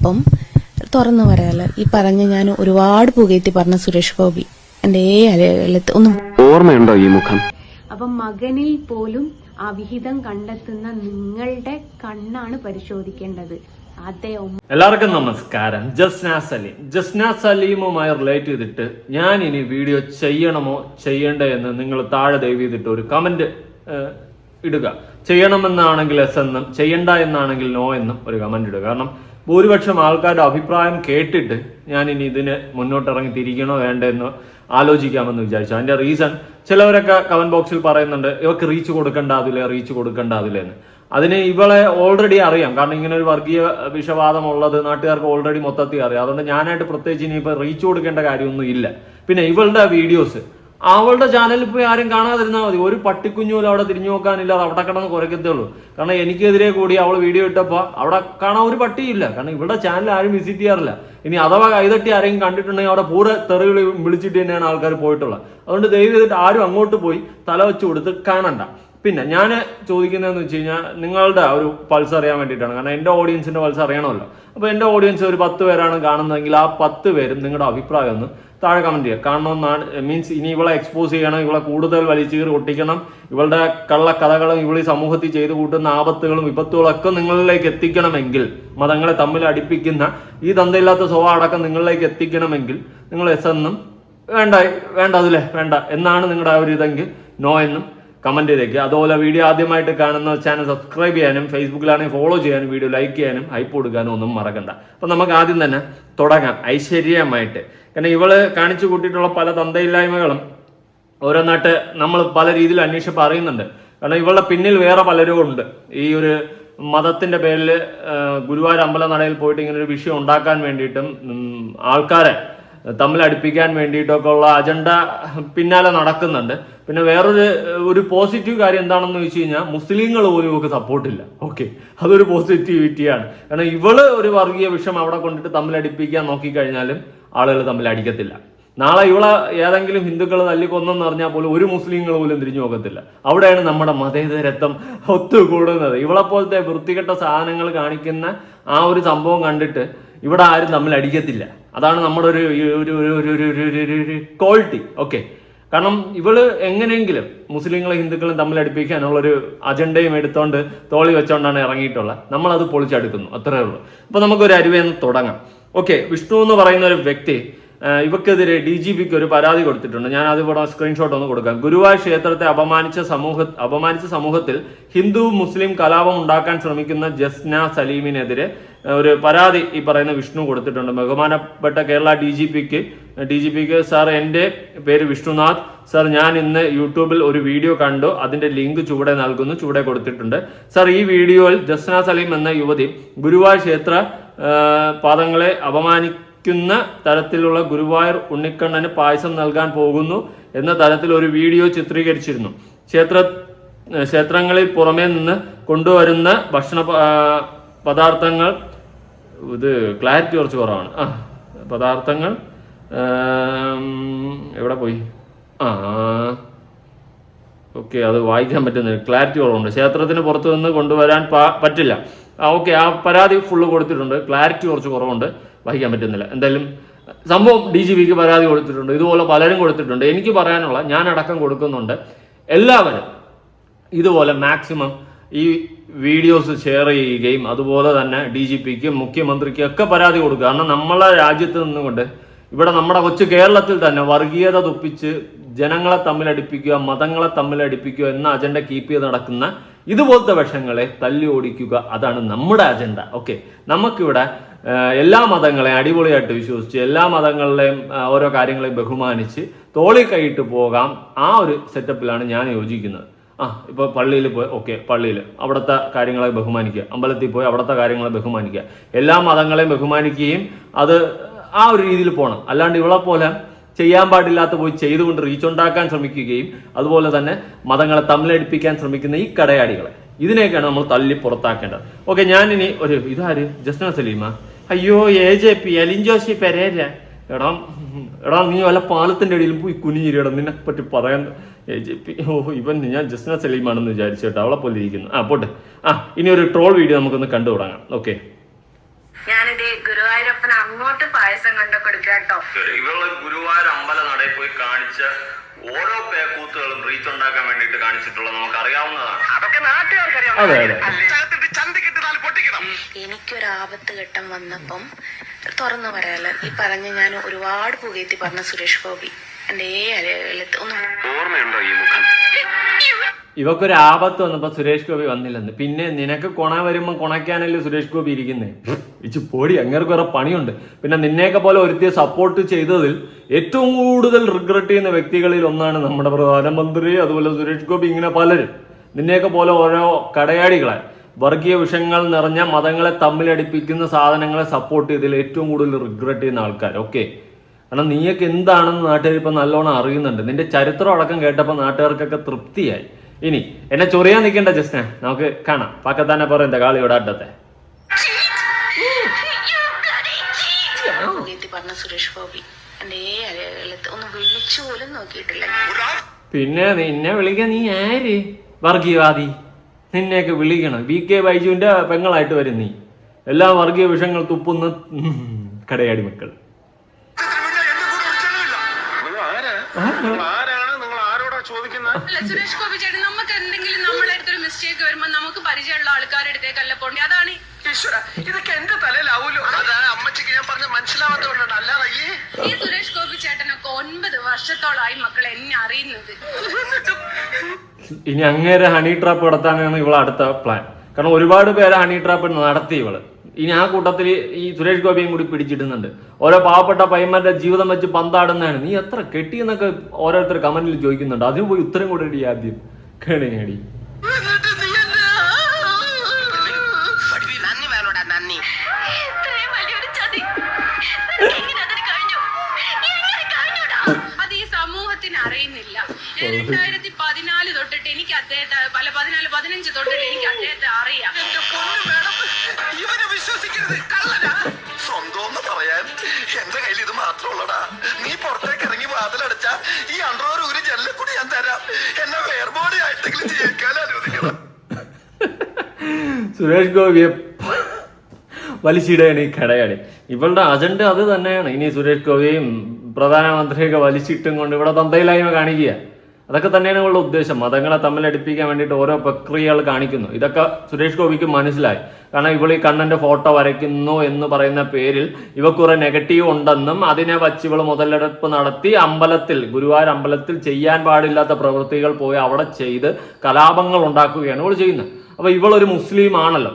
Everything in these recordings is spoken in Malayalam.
അപ്പം തുറന്നു പറയാലോ, ഈ പറഞ്ഞ ഞാൻ ഒരുപാട് പുകയത്തി പറഞ്ഞ സുരേഷ് ഗോപി എന്റെ ഒന്നും ഓർമ്മയുണ്ടോ ഈ മുഖം? അപ്പം മകനിൽ പോലും ആ വിഹിതം കണ്ടെത്തുന്ന നിങ്ങളുടെ കണ്ണാണ് പരിശോധിക്കേണ്ടത്. എല്ലാവർക്കും നമസ്കാരം. ജസ്ന സലീമുമായി റിലേറ്റ് ചെയ്തിട്ട് ഞാൻ ഇനി വീഡിയോ ചെയ്യണമോ ചെയ്യണ്ടേ എന്ന് നിങ്ങൾ താഴെ ദയവ് ചെയ്തിട്ട് ഒരു കമന്റ് ഇടുക. ചെയ്യണമെന്നാണെങ്കിൽ എസ് എന്നും ചെയ്യണ്ട എന്നാണെങ്കിൽ നോ എന്നും ഒരു കമന്റ് ഇടുക. കാരണം ഭൂരിപക്ഷം ആൾക്കാരുടെ അഭിപ്രായം കേട്ടിട്ട് ഞാൻ ഇനി ഇതിന് മുന്നോട്ടിറങ്ങി തിരിക്കണോ വേണ്ടെന്ന് ആലോചിക്കാമെന്ന് വിചാരിച്ചു. അതിന്റെ റീസൺ ചിലവരൊക്കെ കമന്റ് ബോക്സിൽ പറയുന്നുണ്ട്, ഇവർക്ക് റീച്ച് കൊടുക്കണ്ട അതിലെന്ന്. അതിന് ഇവളെ ഓൾറെഡി അറിയാം. കാരണം ഇങ്ങനെ ഒരു വർഗീയ വിഷവാദം ഉള്ളത് നാട്ടുകാർക്ക് ഓൾറെഡി മൊത്തത്തിൽ അറിയാം. അതുകൊണ്ട് ഞാനായിട്ട് പ്രത്യേകിച്ച് ഇനിയിപ്പോൾ റീച്ച് കൊടുക്കേണ്ട കാര്യമൊന്നും ഇല്ല. പിന്നെ ഇവളുടെ വീഡിയോസ് അവളുടെ ചാനലിൽ പോയി ആരും കാണാതിരുന്നാൽ മതി. ഒരു പട്ടിക്കുഞ്ഞു പോലും അവിടെ തിരിഞ്ഞു നോക്കാനില്ല, അത് അവിടെ കിടന്ന് കുറയ്ക്കത്തേ ഉള്ളൂ. കാരണം എനിക്കെതിരെ കൂടി അവൾ വീഡിയോ ഇട്ടപ്പോൾ അവിടെ കാണാൻ ഒരു പട്ടിയില്ല. കാരണം ഇവളുടെ ചാനൽ ആരും വിസിറ്റ് ചെയ്യാറില്ല. ഇനി അഥവാ കൈതട്ടി ആരെങ്കിലും കണ്ടിട്ടുണ്ടെങ്കിൽ അവിടെ പൂര തെറികൾ വിളിച്ചിട്ട് തന്നെയാണ് ആൾക്കാർ പോയിട്ടുള്ളത്. അതുകൊണ്ട് ദയവ് ചെയ്തിട്ട് ആരും അങ്ങോട്ട് പോയി തല വെച്ച് കൊടുത്ത് കാണണ്ട. പിന്നെ ഞാൻ ചോദിക്കുന്നതെന്ന് വെച്ച് കഴിഞ്ഞാൽ നിങ്ങളുടെ ഒരു പൾസ് അറിയാൻ വേണ്ടിയിട്ടാണ്. കാരണം എൻ്റെ ഓഡിയൻസിൻ്റെ പൾസ് അറിയണമല്ലോ. അപ്പോൾ എൻ്റെ ഓഡിയൻസ് ഒരു 10 പേരാണ് കാണുന്നതെങ്കിൽ ആ 10 പേരും നിങ്ങളുടെ അഭിപ്രായം ഒന്ന് താഴെ കമൻറ്റ് ചെയ്യുക. കാണണമെന്നാണ് മീൻസ് ഇനി ഇവളെ എക്സ്പോസ് ചെയ്യണം, ഇവളെ കൂടുതൽ വലിച്ചീറി ഒട്ടിക്കണം, ഇവളുടെ കള്ളക്കഥകളും ഇവളീ സമൂഹത്തിൽ ചെയ്തു കൂട്ടുന്ന ആപത്തുകളും വിപത്തുകളും ഒക്കെ നിങ്ങളിലേക്ക് എത്തിക്കണമെങ്കിൽ, മതങ്ങളെ തമ്മിൽ അടുപ്പിക്കുന്ന ഈ തന്തയില്ലാത്ത സ്വഭാവം അടക്കം നിങ്ങളിലേക്ക് എത്തിക്കണമെങ്കിൽ നിങ്ങൾ എസ് എന്നും വേണ്ട എന്നാണ് നിങ്ങളുടെ ആ ഒരു ഇതെങ്കിൽ നോ എന്നും കമന്റ് ചെയ്തേക്കുക. അതുപോലെ വീഡിയോ ആദ്യമായിട്ട് കാണുന്ന ചാനൽ സബ്സ്ക്രൈബ് ചെയ്യാനും ഫേസ്ബുക്കിലാണെങ്കിൽ ഫോളോ ചെയ്യാനും വീഡിയോ ലൈക്ക് ചെയ്യാനും ഹൈപ്പ് കൊടുക്കാനും ഒന്നും മറക്കണ്ട. അപ്പൊ നമുക്ക് ആദ്യം തന്നെ തുടങ്ങാം ഐശ്വര്യമായിട്ട്. കാരണം ഇവള് കാണിച്ചു കൂട്ടിയിട്ടുള്ള പല തന്തയില്ലായ്മകളും ഓരോന്നായിട്ട് നമ്മൾ പല രീതിയിൽ അന്വേഷിച്ചപ്പോൾ അറിയുന്നുണ്ട്. കാരണം ഇവളുടെ പിന്നിൽ വേറെ പലരും ഉണ്ട്. ഈ ഒരു മതത്തിന്റെ പേരിൽ ഗുരുവായൂർ അമ്പലനടയിൽ പോയിട്ട് ഇങ്ങനെ ഒരു വിഷയം ഉണ്ടാക്കാൻ വേണ്ടിയിട്ടും ആൾക്കാരെ തമ്മിൽ അടുപ്പിക്കാൻ വേണ്ടിയിട്ടൊക്കെ ഉള്ള അജണ്ട പിന്നാലെ നടക്കുന്നുണ്ട്. പിന്നെ വേറൊരു പോസിറ്റീവ് കാര്യം എന്താണെന്ന് വെച്ച് കഴിഞ്ഞാൽ മുസ്ലിങ്ങൾ പോലും ഇവർക്ക് സപ്പോർട്ടില്ല. ഓക്കെ, അതൊരു പോസിറ്റിവിറ്റിയാണ്. കാരണം ഇവള് ഒരു വർഗീയ വിഷം അവിടെ കൊണ്ടിട്ട് തമ്മിലടിപ്പിക്കാൻ നോക്കിക്കഴിഞ്ഞാലും ആളുകൾ തമ്മിൽ അടിക്കത്തില്ല. നാളെ ഇവളെ ഏതെങ്കിലും ഹിന്ദുക്കൾ തല്ലിക്കൊന്നെന്ന് പറഞ്ഞാൽ പോലും ഒരു മുസ്ലിങ്ങൾ പോലും തിരിഞ്ഞു നോക്കത്തില്ല. അവിടെയാണ് നമ്മുടെ മതേതരത്വം ഒത്തുകൂടുന്നത്. ഇവളെ പോലത്തെ വൃത്തികെട്ട സാധനങ്ങൾ കാണിക്കുന്ന ആ ഒരു സംഭവം കണ്ടിട്ട് ഇവിടെ ആരും തമ്മിൽ അടിക്കത്തില്ല. അതാണ് നമ്മുടെ ഒരു ക്വാളിറ്റി. ഓക്കെ, കാരണം ഇവള് എങ്ങനെയെങ്കിലും മുസ്ലിങ്ങളെ ഹിന്ദുക്കളും തമ്മിൽ അടുപ്പിക്കാനുള്ളൊരു അജണ്ടയും എടുത്തോണ്ട് തോളി വെച്ചോണ്ടാണ് ഇറങ്ങിയിട്ടുള്ളത്. നമ്മളത് പൊളിച്ചെടുക്കുന്നു, അത്രേ ഉള്ളൂ. അപ്പൊ നമുക്കൊരു അരുവേന്ന് തുടങ്ങാം. ഓക്കെ, വിഷ്ണു എന്ന് പറയുന്ന ഒരു വ്യക്തി ഇവക്കെതിരെ DGPക്ക് ഒരു പരാതി കൊടുത്തിട്ടുണ്ട്. ഞാൻ അതിവിടെ സ്ക്രീൻഷോട്ട് ഒന്ന് കൊടുക്കാം. ഗുരുവായൂർ ക്ഷേത്രത്തെ അപമാനിച്ച സമൂഹത്തിൽ ഹിന്ദു മുസ്ലിം കലാപം ഉണ്ടാക്കാൻ ശ്രമിക്കുന്ന ജസ്ന സലീമിനെതിരെ ഒരു പരാതി ഈ പറയുന്ന വിഷ്ണു കൊടുത്തിട്ടുണ്ട്. ബഹുമാനപ്പെട്ട കേരള DGPക്ക് സാർ, എൻ്റെ പേര് വിഷ്ണുനാഥ് സാർ, ഞാൻ ഇന്ന് യൂട്യൂബിൽ ഒരു വീഡിയോ കണ്ടു. അതിന്റെ ലിങ്ക് ചുവടെ കൊടുത്തിട്ടുണ്ട്. സാർ, ഈ വീഡിയോയിൽ ജസ്ന സലീം എന്ന യുവതി ഗുരുവായൂർ ക്ഷേത്ര പാദങ്ങളെ അപമാനിക്കുന്ന തരത്തിലുള്ള ഗുരുവായൂർ ഉണ്ണിക്കണ്ണന് പായസം നൽകാൻ പോകുന്നു എന്ന തരത്തിൽ ഒരു വീഡിയോ ചിത്രീകരിച്ചിരുന്നു. ക്ഷേത്രങ്ങളിൽ പുറമേ നിന്ന് കൊണ്ടുവരുന്ന ഭക്ഷണ പദാർത്ഥങ്ങൾ, ഇത് ക്ലാരിറ്റി കുറച്ച് കുറവാണ്. പദാർത്ഥങ്ങൾ എവിടെ പോയി? ഓക്കെ, അത് വായിക്കാൻ പറ്റുന്നില്ല, ക്ലാരിറ്റി കുറവുണ്ട്. ക്ഷേത്രത്തിന് പുറത്തു നിന്ന് കൊണ്ടുവരാൻ പറ്റില്ല. ഓക്കെ, ആ പരാതി ഫുള്ള് കൊടുത്തിട്ടുണ്ട്. ക്ലാരിറ്റി കുറച്ച് കുറവുണ്ട്, വായിക്കാൻ പറ്റുന്നില്ല. എന്തായാലും സംഭവം DGPക്ക് പരാതി കൊടുത്തിട്ടുണ്ട്. ഇതുപോലെ പലരും കൊടുത്തിട്ടുണ്ട്. എനിക്ക് പറയാനുള്ള, ഞാൻ അടക്കം കൊടുക്കുന്നുണ്ട്, എല്ലാവരും ഇതുപോലെ മാക്സിമം ഈ വീഡിയോസ് ഷെയർ ചെയ്യുകയും അതുപോലെ തന്നെ DGPക്കും മുഖ്യമന്ത്രിക്കും ഒക്കെ പരാതി കൊടുക്കുക. കാരണം നമ്മളെ രാജ്യത്ത് നിന്നുകൊണ്ട് ഇവിടെ നമ്മുടെ കൊച്ചു കേരളത്തിൽ തന്നെ വർഗീയത തുപ്പിച്ച് ജനങ്ങളെ തമ്മിലടിപ്പിക്കുക, മതങ്ങളെ തമ്മിലടിപ്പിക്കുക എന്ന അജണ്ട കീപ്പ് ചെയ്ത് നടക്കുന്ന ഇതുപോലത്തെ വിഷയങ്ങളെ തല്ലി ഓടിക്കുക, അതാണ് നമ്മുടെ അജണ്ട. ഓക്കെ, നമുക്കിവിടെ എല്ലാ മതങ്ങളെയും അടിപൊളിയായിട്ട് വിശ്വസിച്ച് എല്ലാ മതങ്ങളിലെയും ഓരോ കാര്യങ്ങളെയും ബഹുമാനിച്ച് തോളി കൈയിട്ട് പോകാം. ആ ഒരു സെറ്റപ്പിലാണ് ഞാൻ യോജിക്കുന്നത്. ഇപ്പോൾ പള്ളിയിൽ പോയി, ഓക്കെ, പള്ളിയിൽ അവിടുത്തെ കാര്യങ്ങളെ ബഹുമാനിക്കുക, അമ്പലത്തിൽ പോയി അവിടുത്തെ കാര്യങ്ങളെ ബഹുമാനിക്കുക, എല്ലാ മതങ്ങളെയും ബഹുമാനിക്കുകയും അത് ആ ഒരു രീതിയിൽ പോകണം. അല്ലാണ്ട് ഇവളെ പോലെ ചെയ്യാൻ പാടില്ലാത്ത പോയി ചെയ്തുകൊണ്ട് റീച്ച് ഉണ്ടാക്കാൻ ശ്രമിക്കുകയും അതുപോലെ തന്നെ മതങ്ങളെ തമ്മിലടിപ്പിക്കാൻ ശ്രമിക്കുന്ന ഈ കടയാടികളെ, ഇതിനെയൊക്കെയാണ് നമ്മൾ തല്ലി പുറത്താക്കേണ്ടത്. ഓക്കെ, ഞാനിനി ഇതാര്? ജസ്ന സലീമ? അയ്യോ, AJP അലിൻ ജോഷി പെരേര. എടാ നീ വല്ല പാലത്തിന്റെ അടിയിലും പോയി കുനിഞ്ഞിരിയടാ, നിന്നെ പറ്റി പറയാൻ. AJP, ഇവൻ ഞാൻ ജസ്ന സലീമാണെന്ന് വിചാരിച്ചു കേട്ടോ, അവളെ പോലെ ഇരിക്കുന്നു. പോട്ടെ. ഇനി ഒരു ട്രോൾ വീഡിയോ നമുക്കൊന്ന് കണ്ടു തുടങ്ങാം. ഓക്കെ, ഞാനിത് ഗുരുവായൂരപ്പൻ അങ്ങോട്ട് പായസം കൊണ്ട് കൊടുക്കാട്ടോ. ഇവള് ഗുരുവായൂർ അമ്പല നടയിൽ പോയി കാണിച്ച ഓരോ പേക്കൂത്തുകളും റീച്ച് ഉണ്ടാക്കാൻ വേണ്ടിട്ട് കാണിച്ചിട്ടുള്ള നമുക്ക് അറിയാവുന്നതാണ്. അതൊക്കെ നാട്ടുകാർക്കറിയാം. എനിക്കൊരാപത്ത് ഘട്ടം വന്നപ്പം തുറന്നു പറയാലോ, ഈ പറഞ്ഞ ഞാൻ ഒരുപാട് പുകയത്തി പറഞ്ഞ സുരേഷ് ഗോപി എന്റെ ഓർമ്മയുണ്ടോ ഈ മുഖം? ഇവക്കൊരു ആപത്ത് വന്നപ്പോ സുരേഷ് ഗോപി വന്നില്ലെന്ന്. പിന്നെ നിനക്ക് കൊണ വരുമ്പോ കൊണയ്ക്കാനല്ലേ സുരേഷ് ഗോപി ഇരിക്കുന്നേ? ഇച്ചു പൊടി, അങ്ങനെ കുറെ പണിയുണ്ട്. പിന്നെ നിന്നെയൊക്കെ പോലെ ഒരുത്തിയെ സപ്പോർട്ട് ചെയ്തതിൽ ഏറ്റവും കൂടുതൽ റിഗ്രറ്റ് ചെയ്യുന്ന വ്യക്തികളിൽ ഒന്നാണ് നമ്മുടെ പ്രധാനമന്ത്രി, അതുപോലെ സുരേഷ് ഗോപി, ഇങ്ങനെ പലരും. നിന്നെയൊക്കെ പോലെ ഓരോ കടയാടികളെ വർഗീയ വിഷയങ്ങൾ നിറഞ്ഞ മതങ്ങളെ തമ്മിലടിപ്പിക്കുന്ന സാധനങ്ങളെ സപ്പോർട്ട് ചെയ്തതിൽ ഏറ്റവും കൂടുതൽ റിഗ്രറ്റ് ചെയ്യുന്ന ആൾക്കാർ. ഓക്കെ, കാരണം നീയൊക്കെ എന്താണെന്ന് നാട്ടുകാർ ഇപ്പൊ നല്ലോണം അറിയുന്നുണ്ട്. നിന്റെ ചരിത്രം അടക്കം കേട്ടപ്പോൾ നാട്ടുകാർക്കൊക്കെ തൃപ്തിയായി. ഇനി എന്നെ ചൊറിയാൻ നിൽക്കേണ്ട ജസ്റ്റിനെ, നമുക്ക് കാണാം. പക്കത്താനെ പറയുന്ന കാളിയുടെ അഡത്തെ പറഞ്ഞ സുരേഷ് ഗോപി എന്റെ ഒന്ന് വിളിച്ചു പോലും നോക്കിയിട്ടില്ല. പിന്നെ നിന്നെ വിളിക്കാൻ നീ ആര്? വർഗീയവാദി. നിന്നെയൊക്കെ വിളിക്കണം. BK ബൈജുവിന്റെ പെങ്ങളായിട്ട് വരും നീ. എല്ലാ വർഗീയ വിഷയങ്ങൾ തുപ്പുന്ന കടയാടി മക്കൾ. സുരേഷ് ഗോപി ചേട്ടൻ, നമുക്ക് എന്തെങ്കിലും നമ്മളെ അടുത്തൊരു മിസ്റ്റേക്ക് വരുമ്പോ നമുക്ക് പരിചയമുള്ള ആൾക്കാരുടെ അടുത്തേക്കല്ല പോണ്ടേ. അതാണ് ഈശ്വര, ഇതൊക്കെ എന്റെ തലയിലാവൂലോ. അമ്മച്ചിക്ക് ഞാൻ പറഞ്ഞ മനസ്സിലാവാത്തോണ്ടാണ്. അല്ലാതെ ഈ സുരേഷ് ഗോപി ചേട്ടനൊക്കെ 9 വർഷത്തോളമായി മക്കൾ എന്നെ അറിയുന്നത്. ഇനി അങ്ങേരെ ഹണി ട്രാപ്പ് നടത്താനാണ് ഇവളെ അടുത്ത പ്ലാൻ. കാരണം ഒരുപാട് പേരെ ഹണി ട്രാപ്പ് നടത്തി ഇവള്. ഇനി ആ കൂട്ടത്തിൽ ഈ സുരേഷ് ഗോപിയും കൂടി പിടിച്ചിടുന്നുണ്ട്. ഓരോ പാവപ്പെട്ട പയ്യന്മാരുടെ ജീവിതം വെച്ച് പന്താടുന്നതാണ്. നീ എത്ര കെട്ടിയെന്നൊക്കെ ഓരോരുത്തർ കമന്റിൽ ചോദിക്കുന്നുണ്ട്. അതിന് പോയി ഉത്തരം കൂടി ആദ്യം കേടി. അത് ഈ സമൂഹത്തിന് അറിയുന്നില്ല. 2014 തൊട്ടിട്ട് എനിക്ക് അദ്ദേഹത്തെ 15 തൊട്ടിട്ട് എനിക്ക് അദ്ദേഹത്തെ അറിയാം. ഇവനെ വിശ്വസിക്കരുത്, കള്ളനാ. സ്വന്തം പറയാൻ എന്റെ കയ്യിൽ ഇത് മാത്രമുള്ളടാ. നീ പുറത്തേക്ക് ഇറങ്ങി വാതിലടച്ച ഈ അണ്ടറോർ ഒരു ജനലിൽ കൂടി ഞാൻ തരാം. എന്നെ വേർബോഡി ആയിട്ടെങ്കിലും ജീവിക്കാൻ അനുവദിക്കണം. സുരേഷ് ഗോപിയെ വലിച്ചിടുകയാണ് ഈ കടയാടി. ഇവളുടെ അജണ്ട അത് തന്നെയാണ്. ഇനി സുരേഷ് ഗോപിയും പ്രധാനമന്ത്രിയൊക്കെ വലിച്ചിട്ടും കൊണ്ട് ഇവിടെ തന്തയിലായ്മ കാണിക്കുക. അതൊക്കെ തന്നെയാണ് ഇവളുടെ ഉദ്ദേശം. മതങ്ങളെ തമ്മിലടിപ്പിക്കാൻ വേണ്ടിയിട്ട് ഓരോ പ്രക്രിയകൾ കാണിക്കുന്നു. ഇതൊക്കെ സുരേഷ് ഗോപിക്ക് മനസ്സിലായി. കാരണം ഇവൾ ഈ കണ്ണന്റെ ഫോട്ടോ വരയ്ക്കുന്നു എന്ന് പറയുന്ന പേരിൽ ഇവ കുറെ നെഗറ്റീവ് ഉണ്ടെന്നും അതിനെ വച്ച് ഇവൾ മുതലെടുപ്പ് നടത്തി ഗുരുവായൂർ അമ്പലത്തിൽ ചെയ്യാൻ പാടില്ലാത്ത പ്രവൃത്തികൾ പോയി അവിടെ ചെയ്ത് കലാപങ്ങൾ ഉണ്ടാക്കുകയാണ് ഇവൾ ചെയ്യുന്നത്. അപ്പൊ ഇവളൊരു മുസ്ലിം ആണല്ലോ.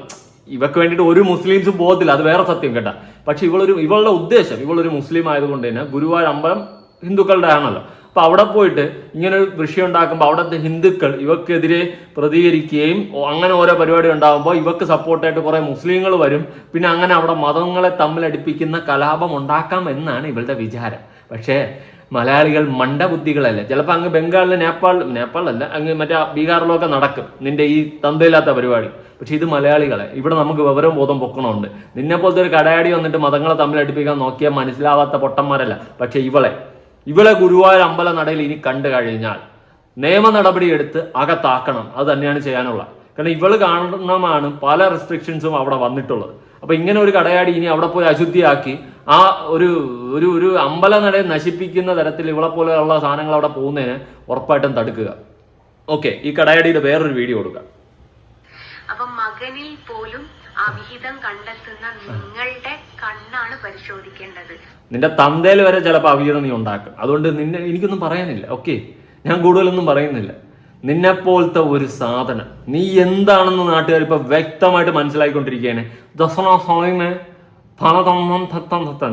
ഇവക്ക് വേണ്ടിയിട്ട് ഒരു മുസ്ലിംസും പോകത്തില്ല, അത് വേറെ സത്യം കേട്ടാ. പക്ഷെ ഇവളുടെ ഉദ്ദേശം, ഇവളൊരു മുസ്ലിം ആയതുകൊണ്ട് തന്നെ ഗുരുവായൂർ അമ്പലം ഹിന്ദുക്കളുടെ ആണല്ലോ. അപ്പൊ അവിടെ പോയിട്ട് ഇങ്ങനെ ഒരു വിഷയം ഉണ്ടാക്കുമ്പോൾ അവിടുത്തെ ഹിന്ദുക്കൾ ഇവക്കെതിരെ പ്രതികരിക്കുകയും അങ്ങനെ ഓരോ പരിപാടി ഉണ്ടാകുമ്പോൾ ഇവക്ക് സപ്പോർട്ടായിട്ട് കുറെ മുസ്ലിങ്ങൾ വരും. പിന്നെ അങ്ങനെ അവിടെ മതങ്ങളെ തമ്മിലടിപ്പിക്കുന്ന കലാപം ഉണ്ടാക്കാം എന്നാണ് ഇവളുടെ വിചാരം. പക്ഷേ മലയാളികൾ മണ്ടബുദ്ധികളല്ല. ചിലപ്പോൾ അങ്ങ് ബംഗാളിൽ നേപ്പാളിലല്ല അങ്ങ് മറ്റേ ബീഹാറിലൊക്കെ നടക്കും നിന്റെ ഈ തന്തയില്ലാത്ത പരിപാടി. പക്ഷെ ഇത് മലയാളികളെ ഇവിടെ നമുക്ക് വിവരവും ബോധം പൊക്കണമുണ്ട്. നിന്നെ പോലത്തെ ഒരു കടയാടി വന്നിട്ട് മതങ്ങളെ തമ്മിലടിപ്പിക്കാൻ നോക്കിയാൽ മനസ്സിലാവാത്ത പൊട്ടന്മാരല്ല. പക്ഷെ ഇവളെ ഗുരുവായൂർ അമ്പല നടയിൽ ഇനി കണ്ടു കഴിഞ്ഞാൽ നിയമ നടപടി എടുത്ത് അകത്താക്കണം. അത് തന്നെയാണ് ചെയ്യാനുള്ളത്. കാരണം ഇവള് കാരണമാണ് പല റെസ്ട്രിക്ഷൻസും അവിടെ വന്നിട്ടുള്ളത്. അപ്പൊ ഇങ്ങനെ ഒരു കടയാടി ഇനി അവിടെ പോയി അശുദ്ധിയാക്കി ആ ഒരു അമ്പല നടയെ നശിപ്പിക്കുന്ന തരത്തിൽ ഇവളെ പോലെയുള്ള സാധനങ്ങൾ അവിടെ പോകുന്നതിന് ഉറപ്പായിട്ടും തടുക്കുക. ഓക്കെ, ഈ കടയാടിയുടെ വേറൊരു വീഡിയോ കൊടുക്കാം. അപ്പം മകനിൽ പോലും അവിഹിതം കണ്ടെത്തുന്ന നിങ്ങളുടെ കണ്ണാണ് പരിശോധിക്കേണ്ടത്. നിന്റെ തന്തയിൽ വരെ ചിലപ്പോൾ അവിഹിതം നീ ഉണ്ടാക്കും. അതുകൊണ്ട് എനിക്കൊന്നും പറയാനില്ല. ഓക്കെ, ഞാൻ കൂടുതലൊന്നും പറയുന്നില്ല. നിന്നെപ്പോലത്തെ ഒരു സാധനം നീ എന്താണെന്ന് നാട്ടുകാർ ഇപ്പൊ വ്യക്തമായിട്ട് മനസ്സിലാക്കിക്കൊണ്ടിരിക്കുകയാണ്.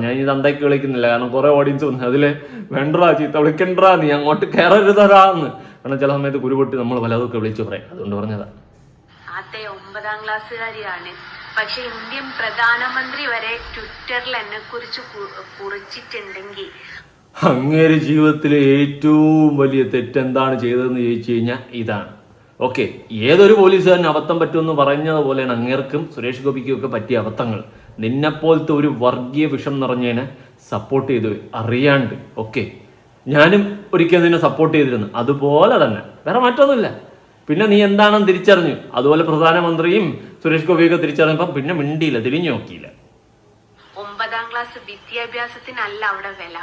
ഞാൻ ഈ തന്തയ്ക്ക് വിളിക്കുന്നില്ല, കാരണം കുറെ ഓഡിയൻസ് വന്നു അതില് വേണ്ടാ ചീത്ത വിളിക്കണ്ടാ, നീ അങ്ങോട്ട് കയറരുതരാന്ന്. കാരണം ചില സമയത്ത് കുരുപൊട്ടി നമ്മൾ പലതൊക്കെ വിളിച്ചു പറയാം. അതുകൊണ്ട് പറഞ്ഞതാ. അതെ, 9ാം ക്ലാസ്സുകാരിയാണ്. പക്ഷെ ഇന്ത്യൻ പ്രധാനമന്ത്രി വരെ ട്വിറ്ററിൽ എന്നെ കുറിച്ച് കുറിച്ചിട്ടുണ്ടെങ്കിൽ അങ്ങേര് ജീവിതത്തിലെ ഏറ്റവും വലിയ തെറ്റെന്താണ് ചെയ്തതെന്ന് ചോദിച്ചു കഴിഞ്ഞാൽ ഇതാണ്. ഓക്കെ, ഏതൊരു പോലീസുകാരന് അബദ്ധം പറ്റുമെന്ന് പറഞ്ഞതുപോലെയാണ് അങ്ങേർക്കും സുരേഷ് ഗോപിക്കും ഒക്കെ പറ്റിയ അബദ്ധങ്ങൾ. നിന്നെപ്പോലത്തെ ഒരു വർഗീയ വിഷം നിറഞ്ഞതിനെ സപ്പോർട്ട് ചെയ്തു അറിയാണ്ട്. ഓക്കെ, ഞാനും ഒരിക്കലും നിന്നെ സപ്പോർട്ട് ചെയ്തിരുന്നു. അതുപോലെ തന്നെ, വേറെ മാറ്റമൊന്നുമില്ല. പിന്നെ നീ എന്താണെന്ന് തിരിച്ചറിഞ്ഞു. അതുപോലെ പ്രധാനമന്ത്രിയും സുരേഷ് ഗോപിയൊക്കെ തിരിച്ചറിഞ്ഞപ്പം പിന്നെ മിണ്ടിയില്ല, തിരിഞ്ഞു നോക്കിയില്ല. 9ാം ക്ലാസ് വിദ്യാഭ്യാസത്തിനല്ല അവിടെ വില.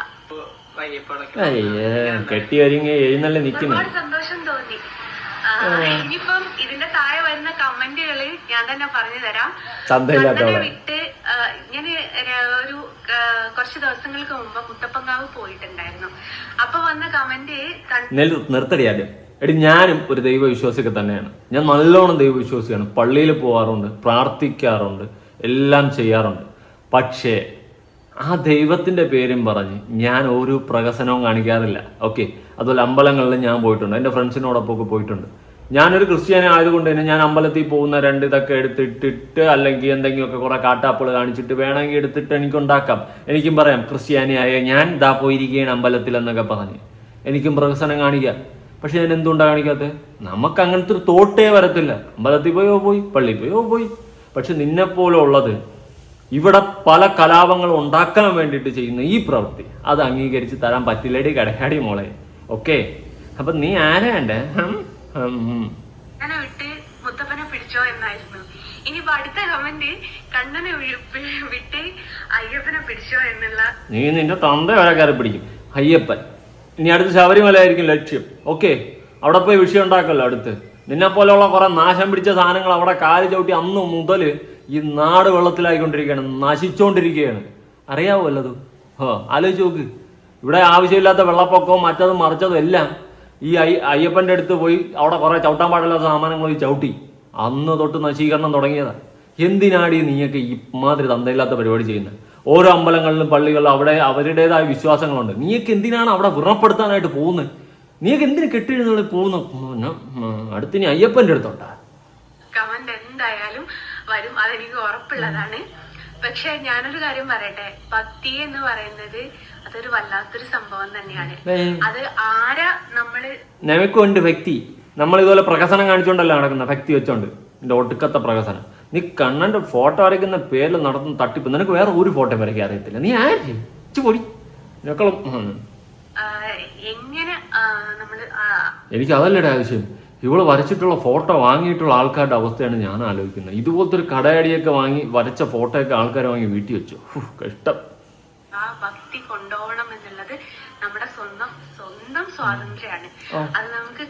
കെട്ടി ഒരുങ്ങി എഴുന്നള്ളി നിൽക്കുന്നു. ഒരുപാട് സന്തോഷം തോന്നി. ഇനിയിപ്പം ഇതിന്റെ താഴെ വരുന്ന കമന്റുകള് ഞാൻ തന്നെ പറഞ്ഞു തരാം. കണ്ണനെ വിട്ട് ഞാൻ ഒരു കുറച്ച് ദിവസങ്ങൾക്ക് മുമ്പ് മുത്തപ്പങ്കാവ് പോയിട്ടുണ്ടായിരുന്നു. അപ്പൊ വന്ന കമന്റ് നിർത്തടിയാല്. എടി, ഞാനും ഒരു ദൈവവിശ്വാസിയൊക്കെ തന്നെയാണ്. ഞാൻ നല്ലോണം ദൈവവിശ്വാസിയാണ്. പള്ളിയിൽ പോകാറുണ്ട്, പ്രാർത്ഥിക്കാറുണ്ട്, എല്ലാം ചെയ്യാറുണ്ട്. പക്ഷേ ആ ദൈവത്തിന്റെ പേരും പറഞ്ഞ് ഞാൻ ഒരു പ്രഹസനവും കാണിക്കാറില്ല. ഓക്കെ, അതുപോലെ അമ്പലങ്ങളിൽ ഞാൻ പോയിട്ടുണ്ട്, എൻ്റെ ഫ്രണ്ട്സിനോടൊപ്പം ഒക്കെ പോയിട്ടുണ്ട്. ഞാനൊരു ക്രിസ്ത്യാനി ആയതുകൊണ്ട് തന്നെ ഞാൻ അമ്പലത്തിൽ പോകുന്ന 2 ഇതൊക്കെ എടുത്തിട്ടിട്ട് അല്ലെങ്കിൽ എന്തെങ്കിലുമൊക്കെ കുറെ കാട്ടാപ്പുകൾ കാണിച്ചിട്ട് വേണമെങ്കിൽ എടുത്തിട്ട് എനിക്കുണ്ടാക്കാം. എനിക്കും പറയാം ക്രിസ്ത്യാനിയായ ഞാൻ ഇതാ പോയിരിക്കുകയാണ് അമ്പലത്തിൽ എന്നൊക്കെ പറഞ്ഞ് എനിക്കും പ്രഹസനം കാണിക്കാം. പക്ഷെ ഞാൻ എന്തുകൊണ്ടാണ് കാണിക്കാത്തത്? നമുക്ക് അങ്ങനത്തെ ഒരു തോട്ടേ വരത്തില്ല. അമ്പലത്തിൽ പോയി, പള്ളിയിൽ പോയി. പക്ഷെ നിന്നെപ്പോലെ ഉള്ളത് ഇവിടെ പല കലാപങ്ങൾ ഉണ്ടാക്കാൻ വേണ്ടിയിട്ട് ചെയ്യുന്ന ഈ പ്രവൃത്തി അത് അംഗീകരിച്ച് തരാൻ പറ്റില്ലടി കടയാടി മോളെ. ഓക്കെ, അപ്പൊ നീ ആരാണ്ടേ? കണ്ണനെ വിട്ട് മുത്തപ്പനെ പിടിച്ചോ എന്നായിരുന്നു. ഇനിയിപ്പോ അടുത്ത കമന്റ് കണ്ണനെ വിട്ട് അയ്യപ്പനെ പിടിച്ചോ എന്നുള്ള. നീ നിന്റെ തന്ത വരെ കയറി പിടിക്കും അയ്യപ്പൻ. ഇനി അടുത്ത് ശബരിമല ആയിരിക്കും ലക്ഷ്യം. ഓക്കെ, അവിടെ പോയി വിഷയം ഉണ്ടാക്കല്ലോ. അടുത്ത് നിന്നെ പോലെയുള്ള കുറെ നാശം പിടിച്ച സാധനങ്ങൾ അവിടെ കാല് ചവിട്ടി അന്ന് മുതൽ ഈ നാട് വെള്ളത്തിലായിക്കൊണ്ടിരിക്കുകയാണ്, നശിച്ചുകൊണ്ടിരിക്കുകയാണ്. അറിയാവോ വല്ലതും? ആലോചിച്ച് നോക്ക്. ഇവിടെ ആവശ്യമില്ലാത്ത വെള്ളപ്പൊക്കവും മറ്റതും മറിച്ചതും എല്ലാം ഈ അയ്യപ്പൻ്റെ അടുത്ത് പോയി അവിടെ കുറെ ചവിട്ടാൻ പാടില്ലാത്ത സാമാനങ്ങൾ പോയി ചവിട്ടി അന്ന് തൊട്ട് നശീകരണം തുടങ്ങിയതാ. എന്തിനാടി നീയൊക്കെ ഈ മാതിരി തന്തയില്ലാത്ത പരിപാടി ചെയ്യുന്നത്? ഓരോ അമ്പലങ്ങളിലും പള്ളികളിലും അവിടെ അവരുടേതായ വിശ്വാസങ്ങളുണ്ട്. നീയൊക്കെ എന്തിനാണ് അവിടെ വ്രണപ്പെടുത്താനായിട്ട് പോകുന്നത്? നീയൊക്കെ എന്തിനു കെട്ടിഴുന്നള്ളി പോകുന്നു? അടുത്തിനി അയ്യപ്പൻ്റെ അടുത്തോട്ടാ. കമന്റ് എന്തായാലും വരും, അതെനിക്ക് ഉറപ്പുള്ളതാണ്. പക്ഷെ ഞാനൊരു കാര്യം പറയട്ടെ, ഭക്തി എന്ന് പറയുന്നത് അതൊരു വല്ലാത്തൊരു സംഭവം തന്നെയാണ്. അത് ആരാ നമുക്കുണ്ട് വ്യക്തി. നമ്മൾ ഇതുപോലെ പ്രഹസനം കാണിച്ചുകൊണ്ടല്ല നടക്കുന്ന ഭക്തി വെച്ചോണ്ട്. എന്റെ ഒടുക്കത്തെ പ്രഹസനം. നീ കണ്ണന്റെ ഫോട്ടോ വരയ്ക്കുന്ന പേരിൽ നടത്തുന്ന തട്ടിപ്പ്. നിനക്ക് വേറെ ഒരു ഫോട്ടോ വരയ്ക്കാൻ അറിയത്തില്ല. നീ ആര് പോടി ഞക്കളും. എങ്ങനെ നമ്മള് എനിക്ക് അതല്ലടെ ആവശ്യം. ഇവള് വരച്ചിട്ടുള്ള ഫോട്ടോ വാങ്ങിയിട്ടുള്ള ആൾക്കാരുടെ അവസ്ഥയാണ് ഞാൻ ആലോചിക്കുന്നത്. ഇതുപോലത്തെ ഒരു കടയടിയൊക്കെ വാങ്ങി വരച്ച ഫോട്ടോ ഒക്കെ ആൾക്കാർ വാങ്ങി വീട്ടിൽ വെച്ചു. കഷ്ടം. ആ ഭക്തി കൊണ്ടുപോകണം എന്നുള്ളത് നമ്മുടെ സ്വന്തം സ്വാതന്ത്ര്യമാണ്. അത് നമുക്ക്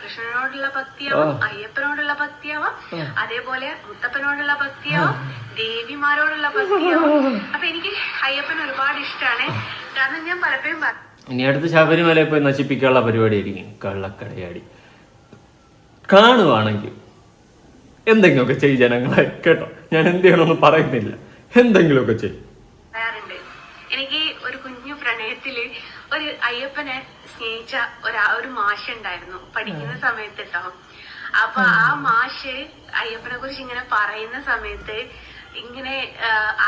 കൃഷ്ണനോടുള്ള ഭക്തിയാവാം, അയ്യപ്പനോടുള്ള ഭക്തിയാവാം, അതേപോലെ മുത്തപ്പനോടുള്ള ഭക്തിയാവാം, ദേവിമാരോടുള്ള ഭക്തിയാവാം. അപ്പൊ എനിക്ക് അയ്യപ്പൻ ഒരുപാട് ഇഷ്ടമാണ്. കാരണം ഞാൻ പലപ്പോഴും ഇനി അടുത്ത് ശബരിമലയിൽ പോയി നശിപ്പിക്കാനുള്ള പരിപാടിയായിരിക്കും കള്ളക്കടയാടി. കാണുവാണെങ്കിൽ എന്തെങ്കിലുമൊക്കെ ചെയ്യും ജനങ്ങളെ. കേട്ടോ, ഞാൻ എന്ത് ചെയ്യണമെന്ന് പറയുന്നില്ല. എന്തെങ്കിലുമൊക്കെ ചെയ്യും. എനിക്ക് ഒരു കുഞ്ഞു പ്രണയത്തില് ഒരു അയ്യപ്പനെ സ്നേഹിച്ച ഒരു മാഷ് ഉണ്ടായിരുന്നു പഠിക്കുന്ന സമയത്ത് കേട്ടോ. അപ്പൊ ആ മാഷ് അയ്യപ്പനെ കുറിച്ച് ഇങ്ങനെ പറയുന്ന സമയത്ത് ഇങ്ങനെ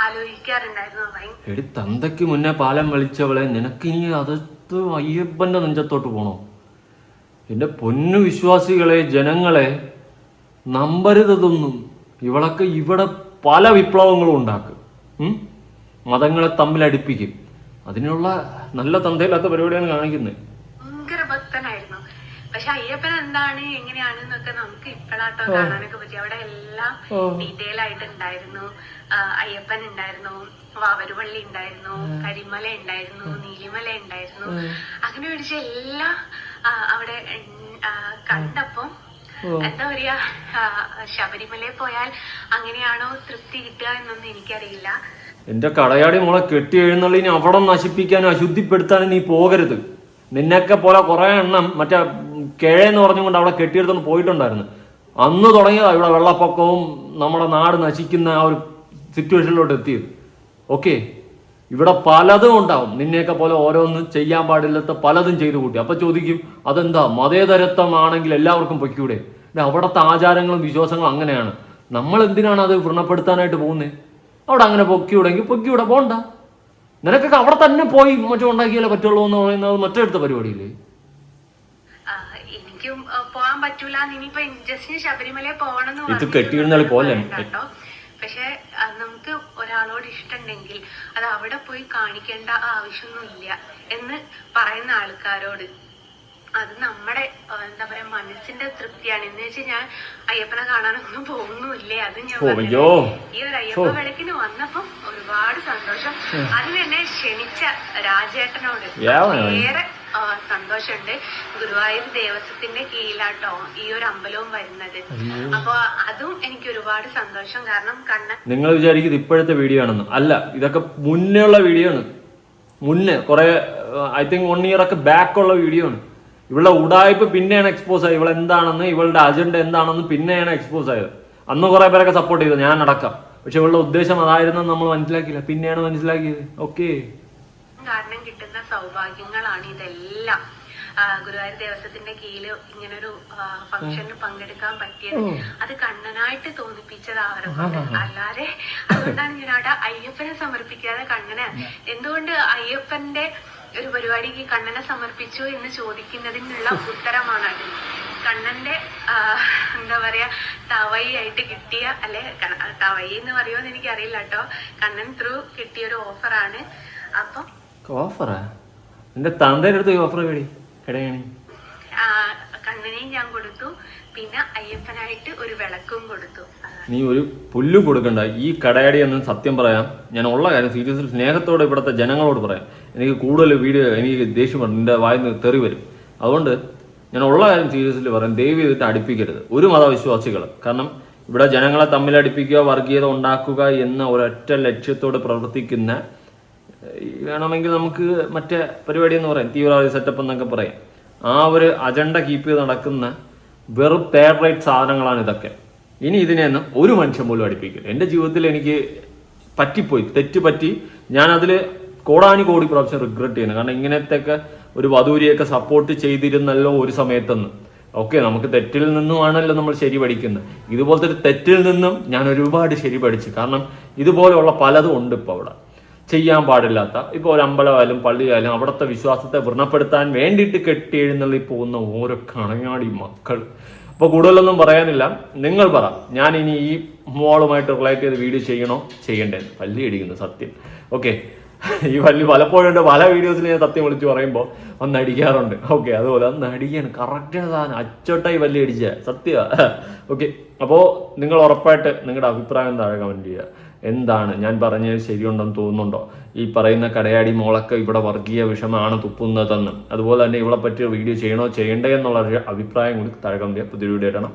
ആലോചിക്കാറുണ്ടായിരുന്നു. എടി, തന്തയ്ക്ക് മുന്നേ പാലം വലിച്ചവളെ നിനക്കിനി അതത്ത് അയ്യപ്പന്റെ നെഞ്ചത്തോട്ട് പോണോ? എന്റെ പൊന്നു വിശ്വാസികളെ, ജനങ്ങളെ നമ്പരുതൊന്നും. ഇവളൊക്കെ ഇവിടെ പല വിപ്ലവങ്ങളും ഉണ്ടാക്കും, മതങ്ങളെ തമ്മിൽ അടുപ്പിക്കും. അതിനുള്ള നല്ല തന്തയില്ലാത്ത പരിപാടിയാണ് കാണിക്കുന്നത്. ഭയങ്കര ഭക്തനായിരുന്നു. പക്ഷെ അയ്യപ്പൻ എന്താണ് എങ്ങനെയാണെന്നൊക്കെ നമുക്ക് ഇപ്പോഴാട്ടോ കാണാനൊക്കെ പറ്റി. അവിടെ എല്ലാം ഡീറ്റെയിൽ ആയിട്ട് ഉണ്ടായിരുന്നു. അയ്യപ്പൻ ഉണ്ടായിരുന്നു, വാവരുപള്ളി ഉണ്ടായിരുന്നു, കരിമല ഉണ്ടായിരുന്നു, നീലിമല ഉണ്ടായിരുന്നു. അങ്ങനെ പിടിച്ച എല്ലാം അവിടെ കണ്ടപ്പം എന്താ പറയാ, ശബരിമലയിൽ പോയാൽ അങ്ങനെയാണോ തൃപ്തി കിട്ടുക എന്നൊന്നും എനിക്കറിയില്ല. എന്റെ കടയാടി മോളെ കെട്ടി എഴുന്നള്ളിനി അവിടെ നശിപ്പിക്കാനും അശുദ്ധിപ്പെടുത്താനും നീ പോകരുത്. നിന്നൊക്കെ പോലെ കുറെ എണ്ണം മറ്റേ കിഴയെന്ന് പറഞ്ഞുകൊണ്ട് അവിടെ കെട്ടിയെടുത്തോണ്ട് പോയിട്ടുണ്ടായിരുന്നു. അന്ന് തുടങ്ങിയതാ ഇവിടെ വെള്ളപ്പൊക്കവും നമ്മുടെ നാട് നശിക്കുന്ന ആ ഒരു സിറ്റുവേഷനിലോട്ട് എത്തിയത്. ഓക്കെ, ഇവിടെ പലതും ഉണ്ടാവും. നിന്നെയൊക്കെ പോലെ ഓരോന്ന് ചെയ്യാൻ പാടില്ലാത്ത പലതും ചെയ്തു കൂട്ടി. അപ്പൊ ചോദിക്കും അതെന്താ മതേതരത്വമാണെങ്കിൽ എല്ലാവർക്കും പൊയ്ക്കൂടെ? അവിടുത്തെ ആചാരങ്ങളും വിശ്വാസങ്ങളും അങ്ങനെയാണ്. നമ്മൾ എന്തിനാണ് അത് വ്രണപ്പെടുത്താനായിട്ട് പോകുന്നത്? അവിടെ അങ്ങനെ പൊക്കിവിടെങ്കിൽ പൊക്കിവിടെ പോണ്ട. നിനക്കൊക്കെ അവിടെ തന്നെ പോയി മറ്റോ ഉണ്ടാക്കിയാലേ പറ്റുള്ളൂ എന്ന് പറയുന്നത് മറ്റെടുത്ത പരിപാടിയില്ലേ? എനിക്കും പോകാൻ പറ്റൂല. ഇനിയിപ്പോ ജസ്റ്റ് ശബരിമലയിൽ പോകണം ഇത് കെട്ടിയിരുന്നാലും പോലെ. പക്ഷെ നമുക്ക് ഒരാളോട് ഇഷ്ടമുണ്ടെങ്കിൽ അത് അവിടെ പോയി കാണിക്കേണ്ട ആവശ്യമൊന്നുമില്ല എന്ന് പറയുന്ന ആൾക്കാരോട് അത് നമ്മുടെ എന്താ പറയാ മനസ്സിന്റെ തൃപ്തിയാണ്. എന്ന് വെച്ചാൽ ഞാൻ അയ്യപ്പനെ കാണാനൊന്നും പോകുന്നുമില്ലേ, അത് ഞാൻ പറഞ്ഞത്. ഈ ഒരു അയ്യപ്പ വിളക്കിന് വന്നപ്പം ഒരുപാട് സന്തോഷം. അതിന് എന്നെ ക്ഷണിച്ച രാജേട്ടനോട് ഏറെ സന്തോഷമുണ്ട്. ഗുരുവായൂർ ദേവസ്വത്തിന്റെ കീഴിലാട്ടോ ഈ ഒരു അമ്പലവും വരുന്നത്. അപ്പൊ അതും എനിക്ക് ഒരുപാട് സന്തോഷം. കാരണം നിങ്ങൾ വിചാരിക്കുന്നത് ഇപ്പോഴത്തെ വീഡിയോ ആണെന്ന് അല്ല, ഇതൊക്കെ മുന്നേ ഉള്ള വീഡിയോ ആണ്. മുന്നേ കുറെ ഐ തിങ്ക് 1 year ഒക്കെ ബാക്ക് ഉള്ള വീഡിയോ ആണ്. ഇവളുടെ ഉടായ്പ പിന്നെയാണ് എക്സ്പോസ് ആയത്. ഇവളെന്താണെന്ന്, ഇവളുടെ അജണ്ട എന്താണെന്ന് പിന്നെയാണ് എക്സ്പോസ് ആയത്. അന്ന് കുറെ പേരൊക്കെ സപ്പോർട്ട് ചെയ്തു, ഞാൻ അടക്കം. പക്ഷെ ഇവളുടെ ഉദ്ദേശം അതായിരുന്നു നമ്മൾ മനസ്സിലാക്കിയില്ല, പിന്നെയാണ് മനസ്സിലാക്കിയത്. ഓക്കെ, കാരണം കിട്ടുന്ന സൗഭാഗ്യങ്ങളാണ് ഇതെല്ലാം. ഗുരുവായൂർ ദേവസ്വത്തിന്റെ കീഴിൽ ഇങ്ങനൊരു ഫംഗ്ഷന് പങ്കെടുക്കാൻ പറ്റിയത് അത് കണ്ണനായിട്ട് തോന്നിപ്പിച്ചത് അവരൊക്കെ. അല്ലാതെ അതുകൊണ്ടാണ് ഞാൻ അവിടെ അയ്യപ്പനെ സമർപ്പിക്കാതെ കണ്ണനെ, എന്തുകൊണ്ട് അയ്യപ്പന്റെ ഒരു പരിപാടിക്ക് കണ്ണനെ സമർപ്പിച്ചു എന്ന് ചോദിക്കുന്നതിനുള്ള ഉത്തരമാണ് അത്. കണ്ണന്റെ എന്താ പറയാ തവയായിട്ട് കിട്ടിയ, അല്ലെ തവയി എന്ന് പറയുമോന്ന് എനിക്കറിയില്ല കേട്ടോ, കണ്ണൻ ത്രൂ കിട്ടിയ ഒരു ഓഫറാണ്. അപ്പം ഓഫറാ എന്റെ തന്തേന്റെ അടുത്ത് ഓഫർ കടയാണ്. കണ്ണനെയും ഞാൻ കൊടുത്തു, പിന്നെ അയ്യപ്പനായിട്ട് ഒരു വിളക്കും കൊടുത്തു. നീ ഒരു പുല്ലും കൊടുക്കണ്ട. ഈ കടയാടി എന്ന് സത്യം പറയാം, ഞാൻ ഉള്ള കാര്യം സീരിയസ്ലി സ്നേഹത്തോടെ ഇവിടുത്തെ ജനങ്ങളോട് പറയാം. എനിക്ക് കൂടുതൽ വീഡിയോ എനിക്ക് ദേഷ്യം വരും, എൻ്റെ വായിന്ന് തെറി വരും. അതുകൊണ്ട് ഞാൻ ഉള്ള കാര്യം സീരിയസ്ലി പറയാം, ദയവ് ചെയ്തിട്ട് അടുപ്പിക്കരുത് ഒരു മതവിശ്വാസികൾ. കാരണം ഇവിടെ ജനങ്ങളെ തമ്മിൽ അടുപ്പിക്കുക, വർഗീയത ഉണ്ടാക്കുക എന്ന ഒരൊറ്റ ലക്ഷ്യത്തോട് പ്രവർത്തിക്കുന്ന, വേണമെങ്കിൽ നമുക്ക് മറ്റേ പരിപാടി എന്ന് പറയാം, തീവ്രവാദി സെറ്റപ്പ് എന്നൊക്കെ പറയാം, ആ ഒരു അജണ്ട കീപ്പ് ചെയ്ത് നടക്കുന്ന വെറും തേർഡ് റേറ്റ് സാധനങ്ങളാണ് ഇതൊക്കെ. ഇനി ഇതിനെയൊന്നും ഒരു മനുഷ്യൻ പോലും അടുപ്പിക്കില്ല. എൻ്റെ ജീവിതത്തിൽ എനിക്ക് പറ്റിപ്പോയി, തെറ്റുപറ്റി. ഞാനതിൽ കോടാനുകോടി പ്രാവശ്യം റിഗ്രറ്റ് ചെയ്യുന്നു. കാരണം ഇങ്ങനത്തെയൊക്കെ ഒരു വധൂരിയൊക്കെ സപ്പോർട്ട് ചെയ്തിരുന്നല്ലോ ഒരു സമയത്തെന്ന്. ഓക്കെ, നമുക്ക് തെറ്റിൽ നിന്നുമാണല്ലോ നമ്മൾ ശരി പഠിക്കുന്നത്. ഇതുപോലത്തെ ഒരു തെറ്റിൽ നിന്നും ഞാൻ ഒരുപാട് ശരി പഠിച്ചു. കാരണം ഇതുപോലെയുള്ള പലതും ഉണ്ട് ഇപ്പോൾ അവിടെ ചെയ്യാൻ പാടില്ലാത്ത. ഇപ്പോൾ ഒരു അമ്പലമായാലും പള്ളിയായാലും അവിടുത്തെ വിശ്വാസത്തെ വ്രണപ്പെടുത്താൻ വേണ്ടിയിട്ട് കെട്ടി എഴുന്നള്ളി പോകുന്ന ഓരോ കണങ്ങാടി മക്കൾ. അപ്പോൾ കൂടുതലൊന്നും പറയാനില്ല, നിങ്ങൾ പറ, ഞാൻ ഇനി ഈ മോളുമായിട്ട് റിലേറ്റ് ചെയ്ത് വീഡിയോ ചെയ്യണോ ചെയ്യണ്ടേ? പല്ലി അടിക്കുന്നു സത്യം. ഓക്കെ, ഈ പല്ലി പലപ്പോഴും പല വീഡിയോസിൽ ഞാൻ സത്യം വിളിച്ച് പറയുമ്പോൾ ഒന്ന് അടിക്കാറുണ്ട്. ഓക്കെ, അതുപോലെ ഒന്ന് അടിക്കുകയാണ്, കറക്റ്റ് സാധനം അച്ചോട്ടായി പല്ലി അടിച്ച സത്യമാണ്. ഓക്കെ, അപ്പോൾ നിങ്ങൾ ഉറപ്പായിട്ട് നിങ്ങളുടെ അഭിപ്രായം താഴെ കമൻറ്റ് ചെയ്യുക. എന്താണ് ഞാൻ പറഞ്ഞത് ശരിയുണ്ടെന്ന് തോന്നുന്നുണ്ടോ? ഈ പറയുന്ന കടയാടി മോളൊക്കെ ഇവിടെ വർഗീയ വിഷമാണ് തുപ്പുന്നതെന്നും അതുപോലെ തന്നെ ഇവളെ പറ്റിയ വീഡിയോ ചെയ്യണോ ചെയ്യണ്ടേ എന്നുള്ള അഭിപ്രായം കൂടി താഴെ കമൻറ്റ് ചെയ്യുക. പുതിയ വീഡിയോ ഇടണം.